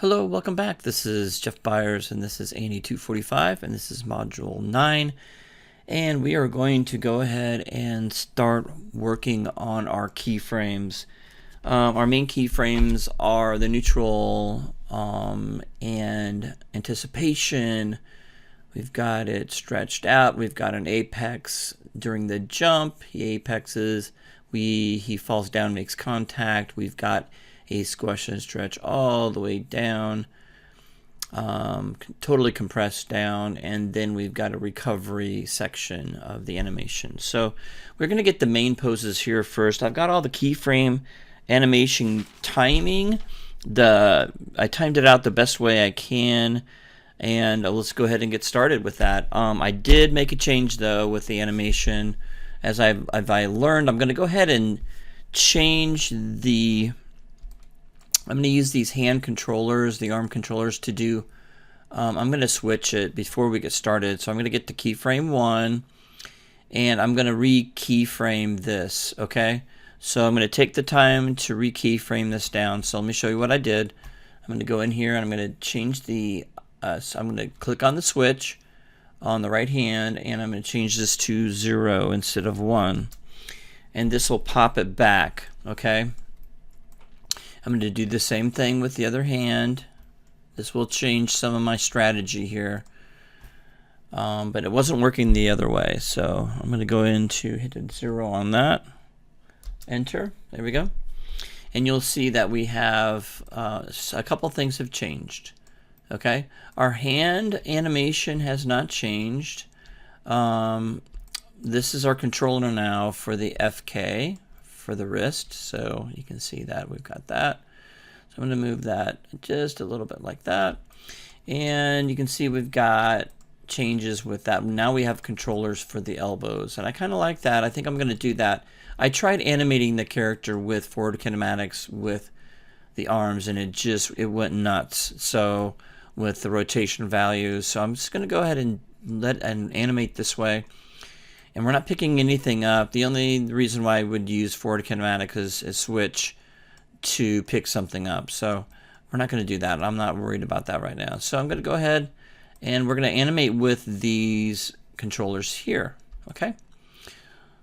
Hello, welcome back. This is Jeff Byers and this is ANI 245 and this is module 9. And we are going to go ahead and start working on our keyframes. Our main keyframes are the neutral and anticipation. We've got it stretched out. We've got an apex during the jump. He apexes. He falls down, makes contact. We've got a squash and stretch all the way down, totally compressed down, and then we've got a recovery section of the animation. So we're going to get the main poses here first. I've got all the keyframe animation timing. I timed it out the best way I can, and let's go ahead and get started with that. I did make a change though with the animation. As I learned, I'm going to go ahead and change the I'm going to use these hand controllers, the arm controllers, to do, I'm going to switch it before we get started. So I'm going to get to keyframe 1, and I'm going to re-keyframe this, okay? So I'm going to take the time to re-keyframe this down. So let me show you what I did. I'm going to go in here, and I'm going to change the, so I'm going to click on the switch on the right hand, and I'm going to change this to 0 instead of 1. And this will pop it back, okay? I'm going to do the same thing with the other hand. This will change some of my strategy here. But it wasn't working the other way. So I'm going to go into hit 0 on that. Enter. There we go. And you'll see that we have a couple things have changed. Okay. Our hand animation has not changed. This is our controller now for the FK. For the wrist, so you can see that we've got that. So I'm going to move that just a little bit like that, and you can see we've got changes with that. Now we have controllers for the elbows, and I kind of like that. I think I'm going to do that. I tried animating the character with forward kinematics with the arms, and it went nuts. So with the rotation values, so I'm just going to go ahead and animate this way. And we're not picking anything up. The only reason why I would use forward kinematic is switch to pick something up. So we're not going to do that. I'm not worried about that right now. So I'm going to go ahead and we're going to animate with these controllers here. Okay.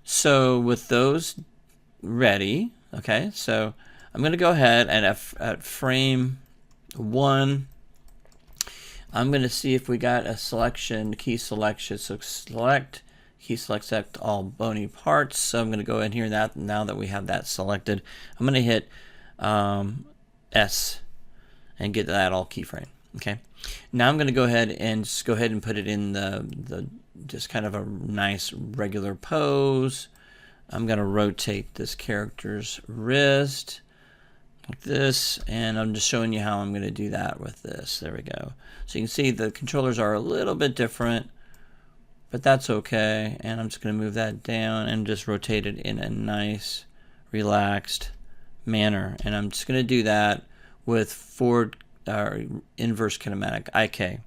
So with those ready, okay, so I'm going to go ahead and at frame 1, I'm going to see if we got a selection, key selection. So select. Key select all bony parts. So I'm going to go in here now that we have that selected. I'm going to hit S and get that all keyframe. Okay. Now I'm going to go ahead and put it in the just kind of a nice regular pose. I'm going to rotate this character's wrist like this, and I'm just showing you how I'm going to do that with this. There we go. So you can see the controllers are a little bit different, but that's okay. And I'm just going to move that down and just rotate it in a nice, relaxed manner. And I'm just going to do that with forward inverse kinematic, IK.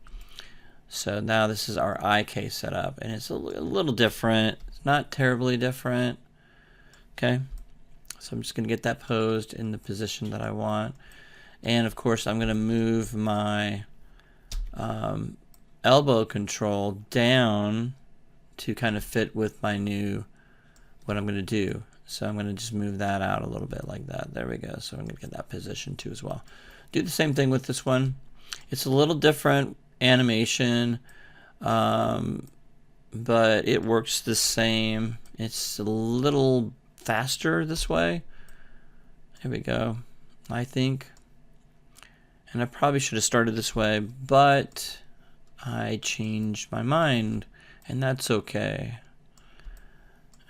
So now this is our IK setup, and it's a little different. It's not terribly different. Okay. So I'm just going to get that posed in the position that I want. And of course, I'm going to move my elbow control down to kind of fit with my new what I'm going to do. So I'm going to just move that out a little bit like that. There we go. So I'm going to get that position too as well. Do the same thing with this one. It's a little different animation, but it works the same. It's a little faster this way. Here we go, I think. And I probably should have started this way, but I changed my mind, and that's okay.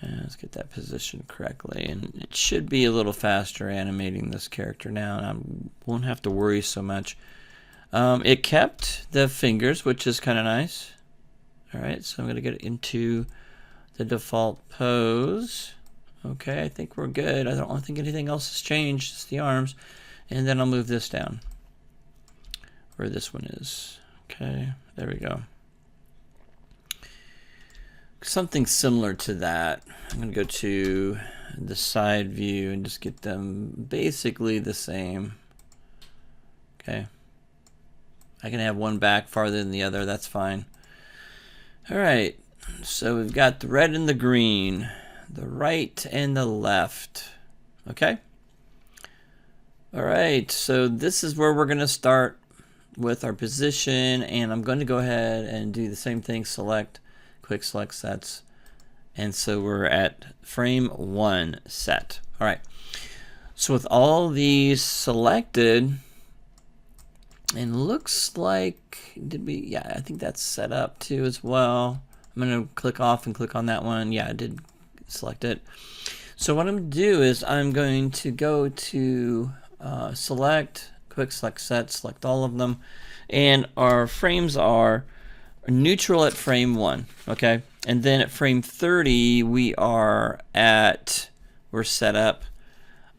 And let's get that position correctly, and it should be a little faster animating this character now, and I won't have to worry so much. It kept the fingers, which is kind of nice. Alright, so I'm going to get into the default pose. Okay, I think we're good. I don't think anything else has changed, just the arms. And then I'll move this down, where this one is. Okay, there we go. Something similar to that. I'm going to go to the side view and just get them basically the same. Okay. I can have one back farther than the other, that's fine. Alright, so we've got the red and the green, the right and the left. Okay? Alright, so this is where we're going to start with our position, and I'm going to go ahead and do the same thing, select, quick select sets. And so we're at frame 1 set. Alright, so with all these selected, and looks like, yeah, I think that's set up too as well. I'm going to click off and click on that one. Yeah, I did select it. So what I'm going to do is I'm going to go to select, quick select set, select all of them. And our frames are neutral at frame 1, okay? And then at frame 30, we're set up.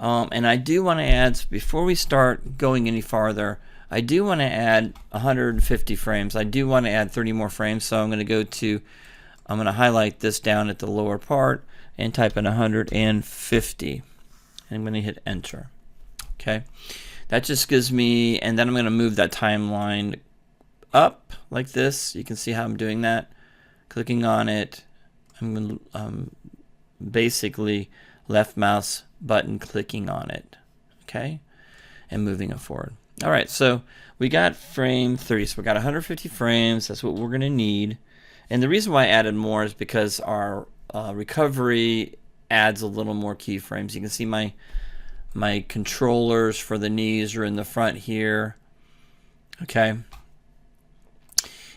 And I do want to add, before we start going any farther, I do want to add 150 frames. I do want to add 30 more frames, so I'm going to highlight this down at the lower part and type in 150. And I'm going to hit enter. Okay, that just gives me, and then I'm going to move that timeline up like this. You can see how I'm doing that. Clicking on it, I'm going to basically left mouse button clicking on it. Okay, and moving it forward. All right, so we got frame 30, so we got 150 frames. That's what we're going to need. And the reason why I added more is because our recovery adds a little more keyframes. You can see my controllers for the knees are in the front here. Okay.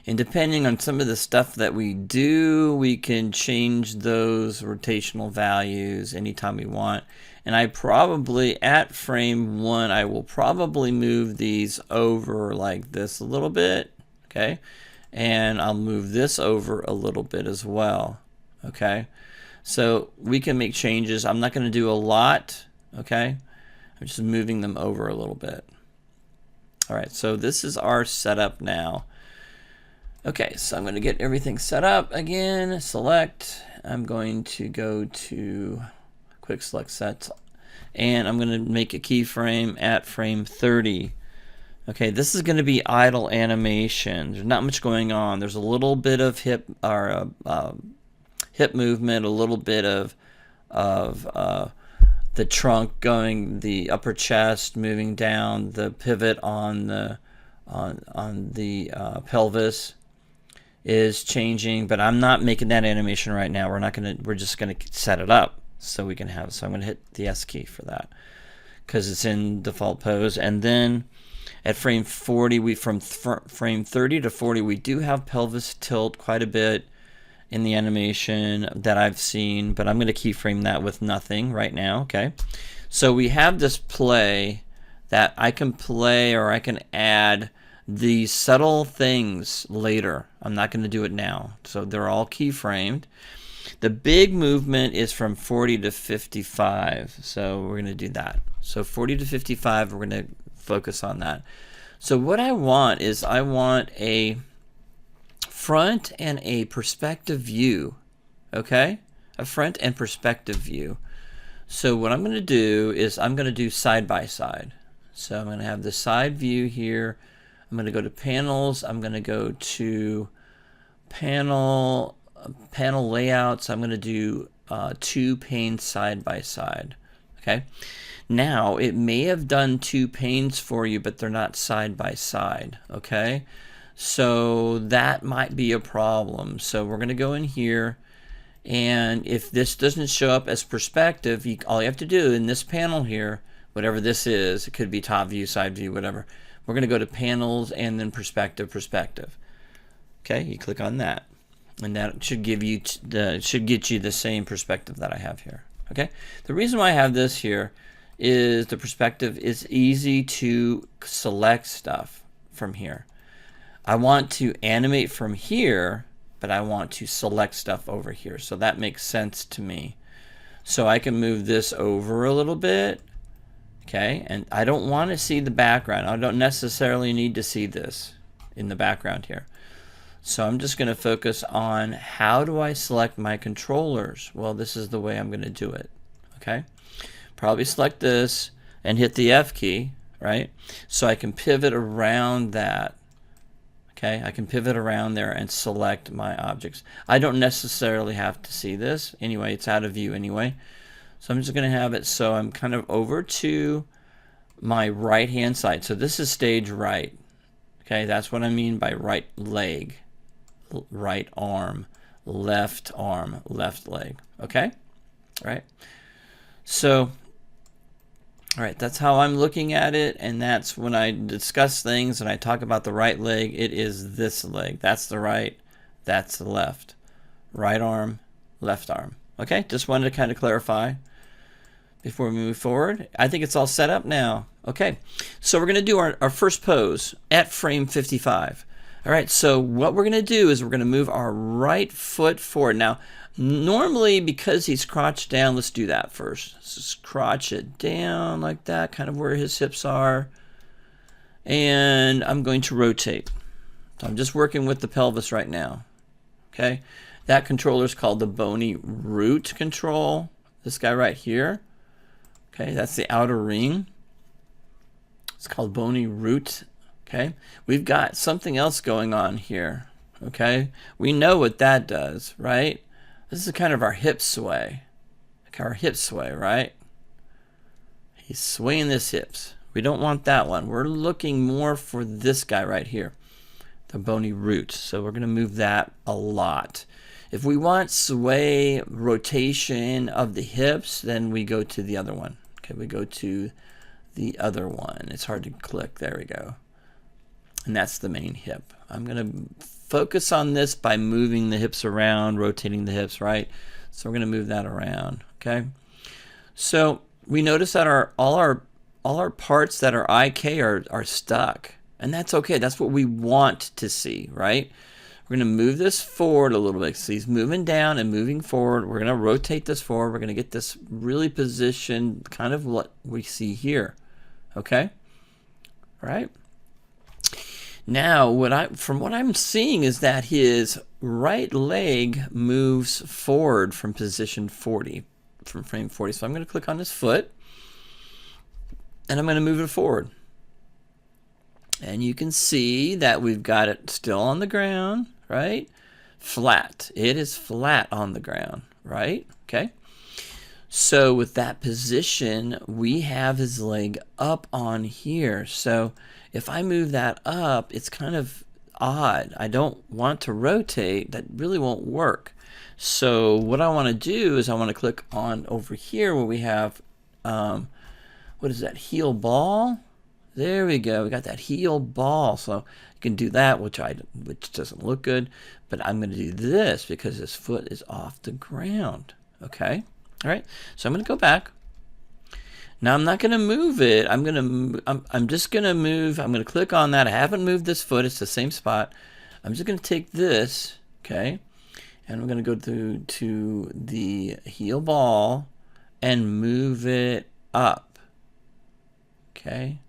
And depending on some of the stuff that we do, we can change those rotational values anytime we want. And I probably, at frame 1, I will probably move these over like this a little bit, okay? And I'll move this over a little bit as well, okay? So we can make changes. I'm not going to do a lot, okay? I'm just moving them over a little bit. All right, so this is our setup now. Okay, so I'm going to get everything set up again, select. I'm going to go to quick select sets, and I'm going to make a keyframe at frame 30. Okay, this is going to be idle animation. There's not much going on. There's a little bit of hip movement, a little bit of the trunk going, the upper chest moving down, the pivot on the pelvis is changing, but I'm not making that animation right now. We're just gonna set it up so we can have. So I'm gonna hit the S key for that because it's in default pose. And then at frame 40, from frame 30 to 40, we do have pelvis tilt quite a bit in the animation that I've seen, but I'm gonna keyframe that with nothing right now. Okay, so we have this play that I can play, or I can add these subtle things later. I'm not going to do it now. So they're all keyframed. The big movement is from 40 to 55. So we're going to do that. So 40 to 55, we're going to focus on that. So what I want is I want a front and a perspective view. Okay? A front and perspective view. So what I'm going to do is I'm going to do side by side. So I'm going to have the side view here. I'm going to go to panels. I'm going to go to panel layouts. I'm going to do 2 panes side by side. Okay. Now it may have done 2 panes for you, but they're not side by side. Okay. So that might be a problem. So we're going to go in here, and if this doesn't show up as perspective, all you have to do in this panel here, whatever this is, it could be top view, side view, whatever. We're going to go to panels and then perspective. Okay, you click on that, and that should give you get you the same perspective that I have here. Okay, the reason why I have this here is the perspective is easy to select stuff from here. I want to animate from here, but I want to select stuff over here, so that makes sense to me. So I can move this over a little bit. Okay, and I don't want to see the background. I don't necessarily need to see this in the background here. So I'm just going to focus on how do I select my controllers. Well, this is the way I'm going to do it. Okay, probably select this and hit the F key, right? So I can pivot around that. Okay, I can pivot around there and select my objects. I don't necessarily have to see this. Anyway, it's out of view anyway. So I'm just going to have it so I'm kind of over to my right hand side. So this is stage right. Okay, that's what I mean by right leg, right arm, left leg. Okay, all right. So, all right, that's how I'm looking at it, and that's when I discuss things and I talk about the right leg, it is this leg. That's the right, that's the left. Right arm, left arm. Okay, just wanted to kind of clarify before we move forward. I think it's all set up now. Okay, so we're going to do our first pose at frame 55. All right, so what we're going to do is we're going to move our right foot forward. Now, normally, because he's crouched down, let's do that first. Let's just crotch it down like that, kind of where his hips are. And I'm going to rotate. So I'm just working with the pelvis right now. Okay, that controller is called the bony root control. This guy right here. Okay, that's the outer ring. It's called bony root. Okay, we've got something else going on here. Okay, we know what that does, right? This is kind of our hip sway. Like our hip sway, right? He's swaying his hips. We don't want that one. We're looking more for this guy right here, the bony root. So we're going to move that a lot. If we want sway rotation of the hips, then we go to the other one. Okay, we go to the other one. It's hard to click. There we go. And that's the main hip. I'm going to focus on this by moving the hips around, rotating the hips, right? So we're going to move that around, okay? So we notice that all our parts that are IK are stuck. And that's okay. That's what we want to see, right? We're going to move this forward a little bit. So he's moving down and moving forward. We're going to rotate this forward. We're going to get this really positioned, kind of what we see here, okay? All right? Now, from what I'm seeing is that his right leg moves forward from position 40, from frame 40. So I'm going to click on his foot, and I'm going to move it forward. And you can see that we've got it still on the ground, right? Flat. It is flat on the ground, right? Okay. So with that position, we have his leg up on here. So if I move that up, it's kind of odd. I don't want to rotate. That really won't work. So what I want to do is I want to click on over here where we have, what is that, heel ball? There we go. We got that heel ball. So you can do that, which doesn't look good. But I'm going to do this because his foot is off the ground. Okay. All right. So I'm going to go back. Now I'm not going to move it. I'm just going to move. I'm going to click on that. I haven't moved this foot. It's the same spot. I'm just going to take this, okay, and I'm going to go to the heel ball and move it up. Okay.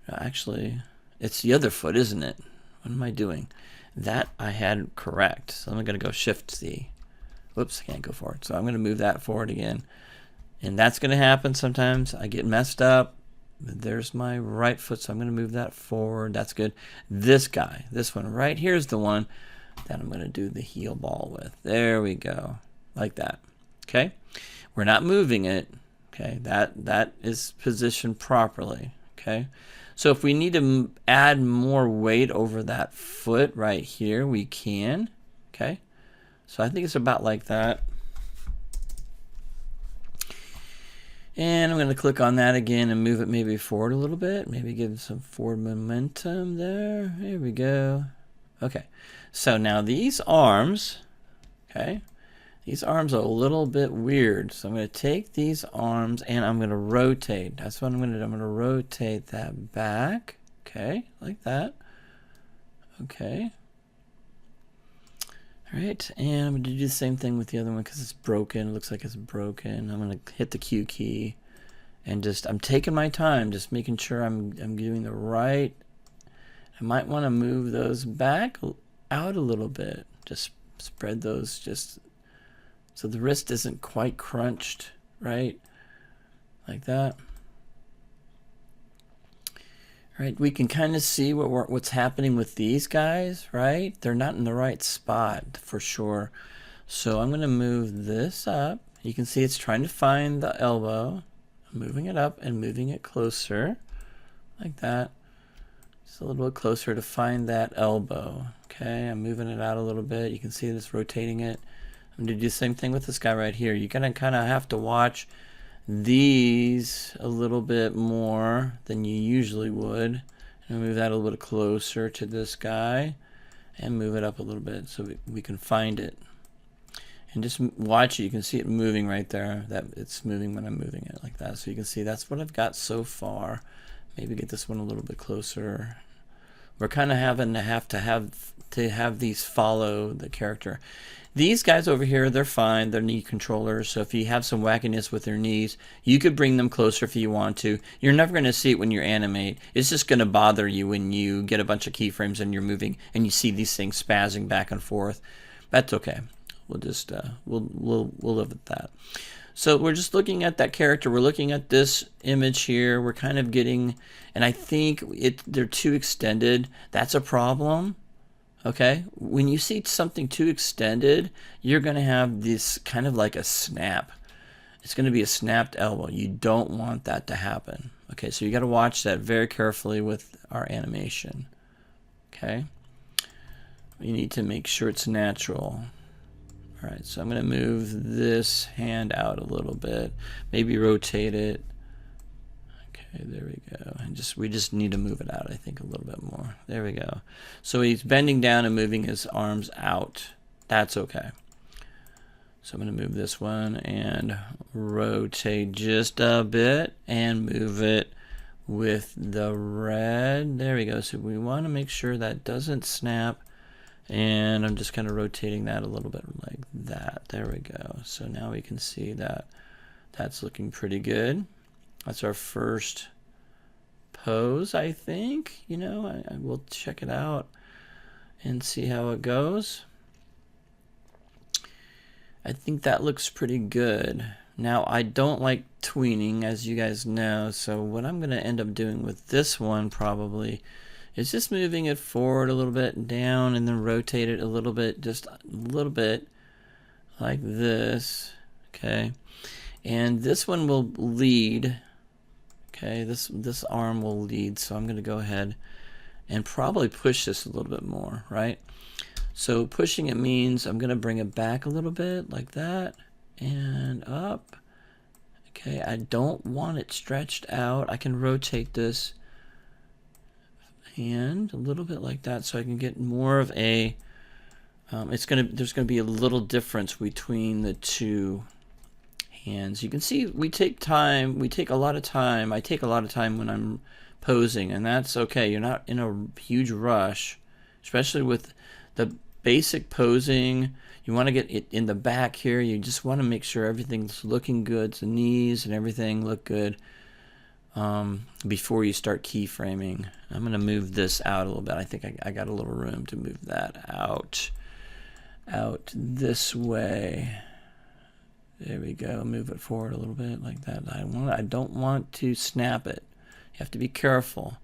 Actually, it's the other foot, isn't it? What am I doing? That I had correct. So I'm going to go Shift C. Whoops, I can't go forward. So I'm going to move that forward again. And that's going to happen sometimes. I get messed up. There's my right foot, so I'm going to move that forward. That's good. This guy, this one right here is the one that I'm going to do the heel ball with. There we go. Like that. Okay? We're not moving it. Okay? That is positioned properly. Okay? So if we need to add more weight over that foot right here, we can. Okay? So I think it's about like that. And I'm going to click on that again and move it maybe forward a little bit. Maybe give some forward momentum there. Here we go. Okay. So now these arms, okay, these arms are a little bit weird. So I'm going to take these arms and I'm going to rotate. That's what I'm going to do. I'm going to rotate that back. Okay, like that. Okay. All right, and I'm going to do the same thing with the other one because it's broken. It looks like it's broken. I'm going to hit the Q key and I'm taking my time, just making sure I'm doing the right. I might want to move those back out a little bit. Just spread those just so the wrist isn't quite crunched, right? Like that. Right, we can kind of see what's happening with these guys, right? They're not in the right spot for sure. So I'm going to move this up. You can see it's trying to find the elbow. I'm moving it up and moving it closer, like that. Just a little bit closer to find that elbow. Okay, I'm moving it out a little bit. You can see this rotating it. I'm going to do the same thing with this guy right here. You're going to kind of have to watch these a little bit more than you usually would. And move that a little bit closer to this guy and move it up a little bit so we can find it. And just watch it. You can see it moving right there. That it's moving when I'm moving it like that. So you can see that's what I've got so far. Maybe get this one a little bit closer. We're kind of having to have these follow the character. These guys over here, they're fine. They're knee controllers. So if you have some wackiness with their knees, you could bring them closer if you want to. You're never going to see it when you animate. It's just going to bother you when you get a bunch of keyframes and you're moving and you see these things spazzing back and forth. That's okay. We'll just we'll live with that. So we're just looking at that character. We're looking at this image here. We're kind of getting, and I think they're too extended. That's a problem. Okay, when you see something too extended, you're going to have this kind of like a snap. It's going to be a snapped elbow. You don't want that to happen. Okay, so you got to watch that very carefully with our animation. Okay, you need to make sure it's natural. All right, so I'm going to move this hand out a little bit, maybe rotate it. Okay, there we go. And we just need to move it out, I think, a little bit more. There we go. So he's bending down and moving his arms out. That's okay. So I'm going to move this one and rotate just a bit and move it with the red. There we go. So we want to make sure that doesn't snap. And I'm just kind of rotating that a little bit like that. There we go. So now we can see that that's looking pretty good. That's our first pose, I think. You know, I will check it out and see how it goes. I think that looks pretty good. Now, I don't like tweening, as you guys know, so what I'm going to end up doing with this one probably is just moving it forward a little bit, down, and then rotate it a little bit, just a little bit, like this, okay? And this one will lead. Okay, this arm will lead, so I'm going to go ahead and probably push this a little bit more, right? So pushing it means I'm going to bring it back a little bit like that and up. Okay, I don't want it stretched out. I can rotate this hand a little bit like that so I can get more of a there's going to be a little difference between the two hands. You can see we take time. We take a lot of time. I take a lot of time when I'm posing, and that's okay. You're not in a huge rush, especially with the basic posing. You want to get it in the back here. You just want to make sure everything's looking good. The knees and everything look good before you start keyframing. I'm going to move this out a little bit. I think I got a little room to move that out this way. There we go. Move it forward a little bit like that. I don't want to snap it. You have to be careful.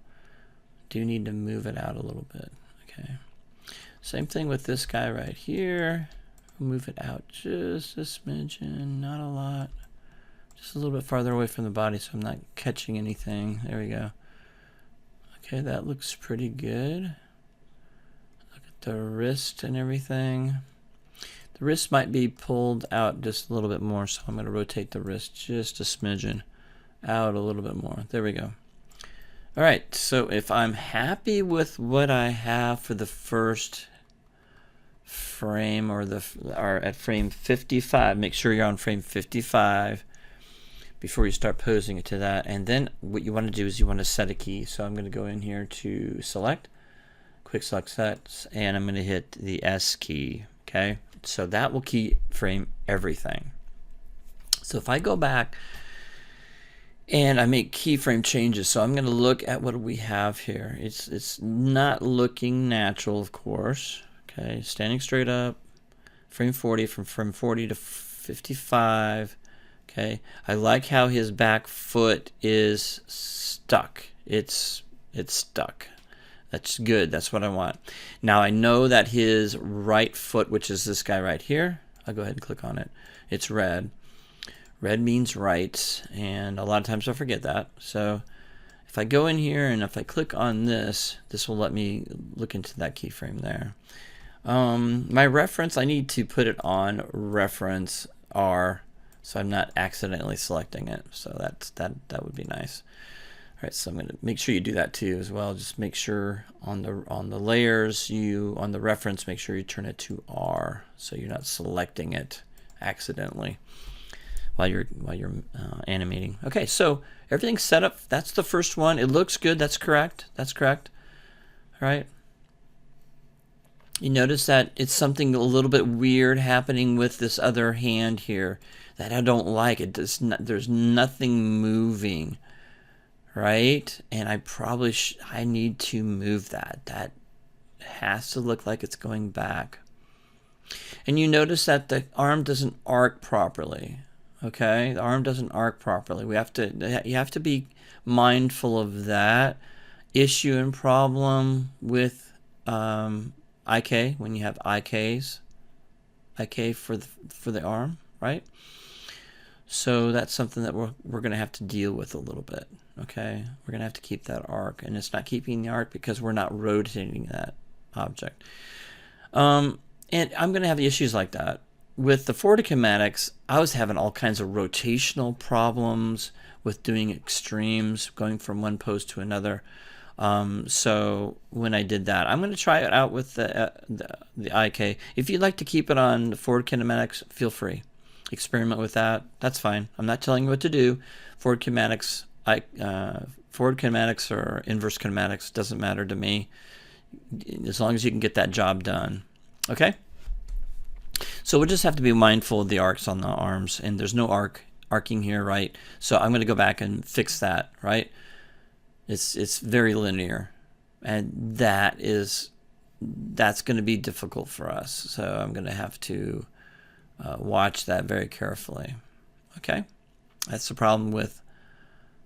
Do need to move it out a little bit. Okay. Same thing with this guy right here. Move it out just a smidgen, not a lot. Just a little bit farther away from the body so I'm not catching anything. There we go. Okay, that looks pretty good. Look at the wrist and everything. The wrist might be pulled out just a little bit more, so I'm going to rotate the wrist just a smidgen out a little bit more. There we go. All right, so if I'm happy with what I have for the first frame or at frame 55, make sure you're on frame 55 before you start posing it to that. And then what you want to do is you want to set a key. So I'm going to go in here to select, quick select sets, and I'm going to hit the S key. Okay, so that will keyframe everything. So if I go back and I make keyframe changes, so I'm going to look at what we have here. It's not looking natural, of course. Okay, standing straight up, frame 40, from frame 40 to 55. Okay, I like how his back foot is stuck. It's It's stuck. That's good. That's what I want. Now I know that his right foot, which is this guy right here, I'll go ahead and click on it. It's red. Red means right, and a lot of times I forget that. So if I go in here and if I click on this, this will let me look into that keyframe there. My reference, I need to put it on reference R, so I'm not accidentally selecting it. So that would be nice. All right, so I'm going to make sure you do that too as well. Just make sure on the layers, on the reference, make sure you turn it to R, so you're not selecting it accidentally while you're animating. Okay, so everything's set up. That's the first one. It looks good. That's correct. That's correct. All right. You notice that it's something a little bit weird happening with this other hand here that I don't like. It does not. There's nothing moving, right? And I probably I need to move that. That has to look like it's going back. And you notice that the arm doesn't arc properly. Okay, the arm doesn't arc properly. You have to be mindful of that issue and problem with IK when you have IK for the arm, right? So that's something that we're going to have to deal with a little bit. Okay, we're going to have to keep that arc, and it's not keeping the arc because we're not rotating that object. And I'm going to have issues like that. With the forward kinematics, I was having all kinds of rotational problems with doing extremes, going from one pose to another. So when I did that, I'm going to try it out with the IK. If you'd like to keep it on the forward kinematics, feel free. Experiment with that. That's fine. I'm not telling you what to do. Forward kinematics or inverse kinematics doesn't matter to me, as long as you can get that job done. Okay? So we'll just have to be mindful of the arcs on the arms, and there's no arcing here, right? So I'm going to go back and fix that, right? It's very linear, and that's going to be difficult for us. So I'm going to have to watch that very carefully. Okay, that's the problem with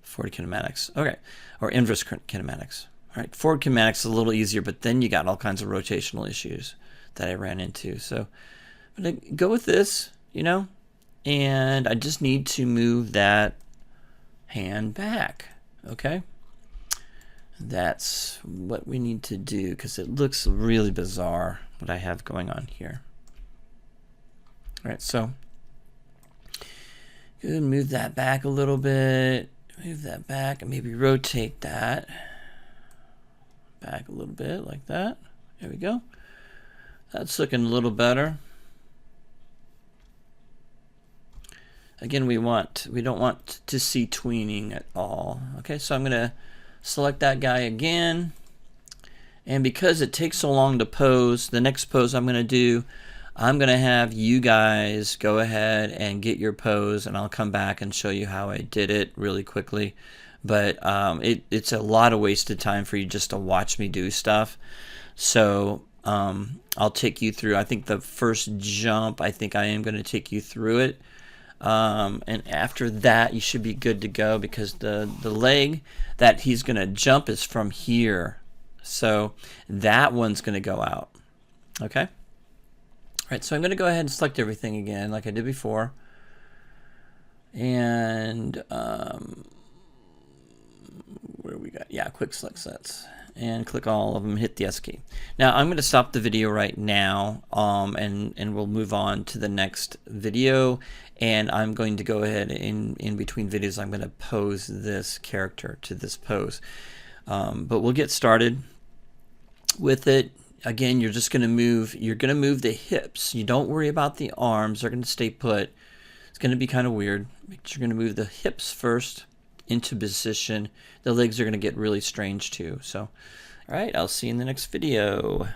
forward kinematics. Okay, or inverse kinematics. All right, forward kinematics is a little easier, but then you got all kinds of rotational issues that I ran into. So I'm going to go with this, and I just need to move that hand back. Okay. That's what we need to do because it looks really bizarre what I have going on here. All right, so good. Move that back a little bit. Move that back and maybe rotate that back a little bit like that. There we go. That's looking a little better. Again, we don't want to see tweening at all. Okay, so I'm going to select that guy again, and because it takes so long to pose, the next pose I'm going to do, I'm going to have you guys go ahead and get your pose, and I'll come back and show you how I did it really quickly. But it's a lot of wasted time for you just to watch me do stuff. So I'll take you through. I think the first jump, I think I am going to take you through it. And after that, you should be good to go because the leg that he's going to jump is from here. So that one's going to go out. Okay? All right, so I'm going to go ahead and select everything again like I did before. And where we got? Yeah, quick select sets. And click all of them, hit the S key. Now I'm going to stop the video right now, and we'll move on to the next video. And I'm going to go ahead in between videos, I'm going to pose this character to this pose. But we'll get started with it. Again, you're just going to move. You're going to move the hips. You don't worry about the arms; they're going to stay put. It's going to be kind of weird. You're going to move the hips first into position. The legs are going to get really strange too. So, all right, I'll see you in the next video.